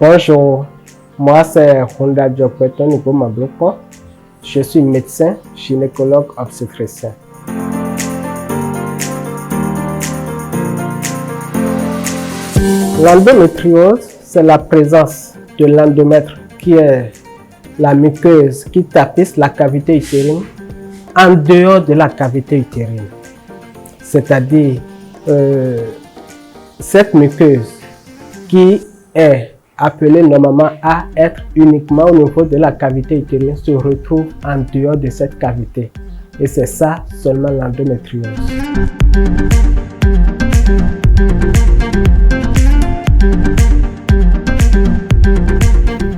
Bonjour, moi c'est Honda Diokweto Nico Mabloko. Je suis médecin, gynécologue obstétricien. L'endométriose, c'est la présence de l'endomètre qui est la muqueuse qui tapisse la cavité utérine en dehors de la cavité utérine. C'est-à-dire cette muqueuse qui est appelée normalement à être uniquement au niveau de la cavité utérine se retrouve en dehors de cette cavité. Et c'est ça seulement l'endométriose.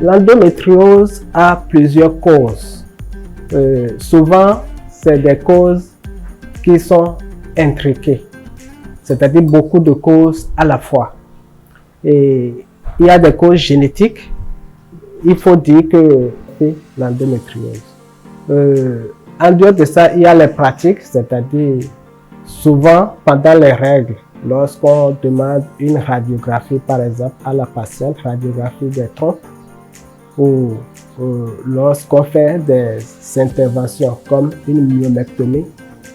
L'endométriose a plusieurs causes. Souvent, c'est des causes qui sont intriquées, c'est-à-dire beaucoup de causes à la fois. Et il y a des causes génétiques. Il faut dire que c'est l'endométriose. En dehors de ça, il y a les pratiques, c'est-à-dire souvent pendant les règles, lorsqu'on demande une radiographie, par exemple, à la patiente, radiographie des trompes, ou lorsqu'on fait des interventions comme une myomectomie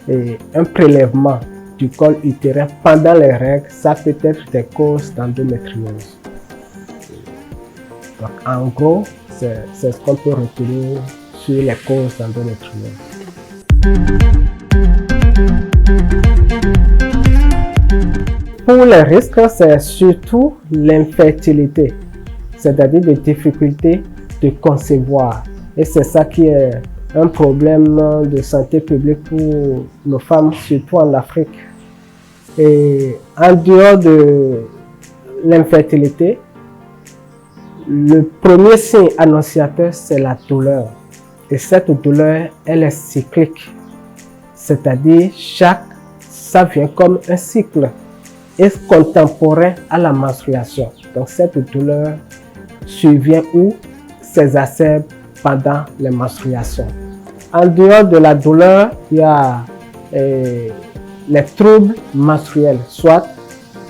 et un prélèvement du col utérin pendant les règles, ça peut être des causes d'endométriose. Donc, en gros, c'est ce qu'on peut retenir sur les causes d'endométriose. Pour les risques, c'est surtout l'infertilité, c'est-à-dire des difficultés de concevoir. Et c'est ça qui est un problème de santé publique pour nos femmes, surtout en Afrique. Et en dehors de l'infertilité, le premier signe annonciateur, c'est la douleur. Et cette douleur, elle est cyclique. C'est-à-dire, ça vient comme un cycle et contemporain à la menstruation. Donc, cette douleur survient ou s'exacerbe pendant les menstruations. En dehors de la douleur, il y a les troubles menstruels, soit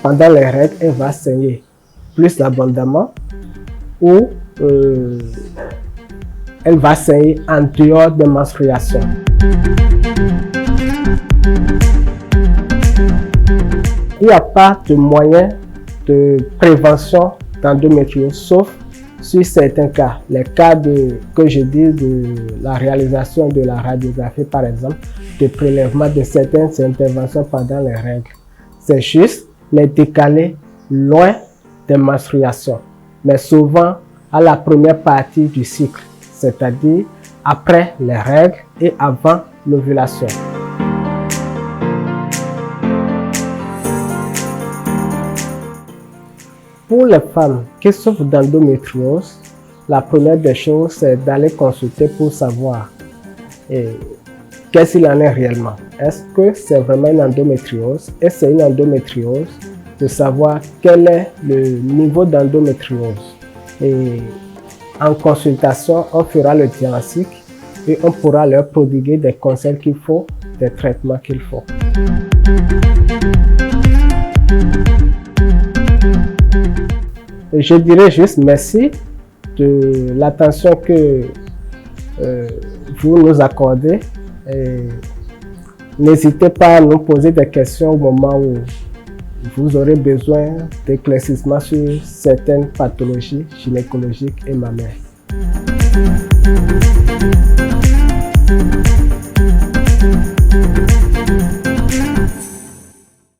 pendant les règles, elle va saigner plus abondamment ou elle va saigner en dehors des menstruations. Il n'y a pas de moyen de prévention d'endométriose, sauf sur certains cas. Les cas que je dis de la réalisation de la radiographie, par exemple, de prélèvement de certaines interventions pendant les règles. C'est juste les décaler loin des menstruations, mais souvent à la première partie du cycle, c'est-à-dire après les règles et avant l'ovulation. Pour les femmes qui souffrent d'endométriose, la première des choses, c'est d'aller consulter pour savoir qu'est-ce qu'il en est réellement. Est-ce que c'est vraiment une endométriose? Et c'est une endométriose, de savoir quel est le niveau d'endométriose. Et en consultation, on fera le diagnostic et on pourra leur prodiguer des conseils qu'il faut, des traitements qu'il faut. Je dirais juste merci de l'attention que vous nous accordez. N'hésitez pas à nous poser des questions au moment où vous aurez besoin d'éclaircissements sur certaines pathologies gynécologiques et mammaires.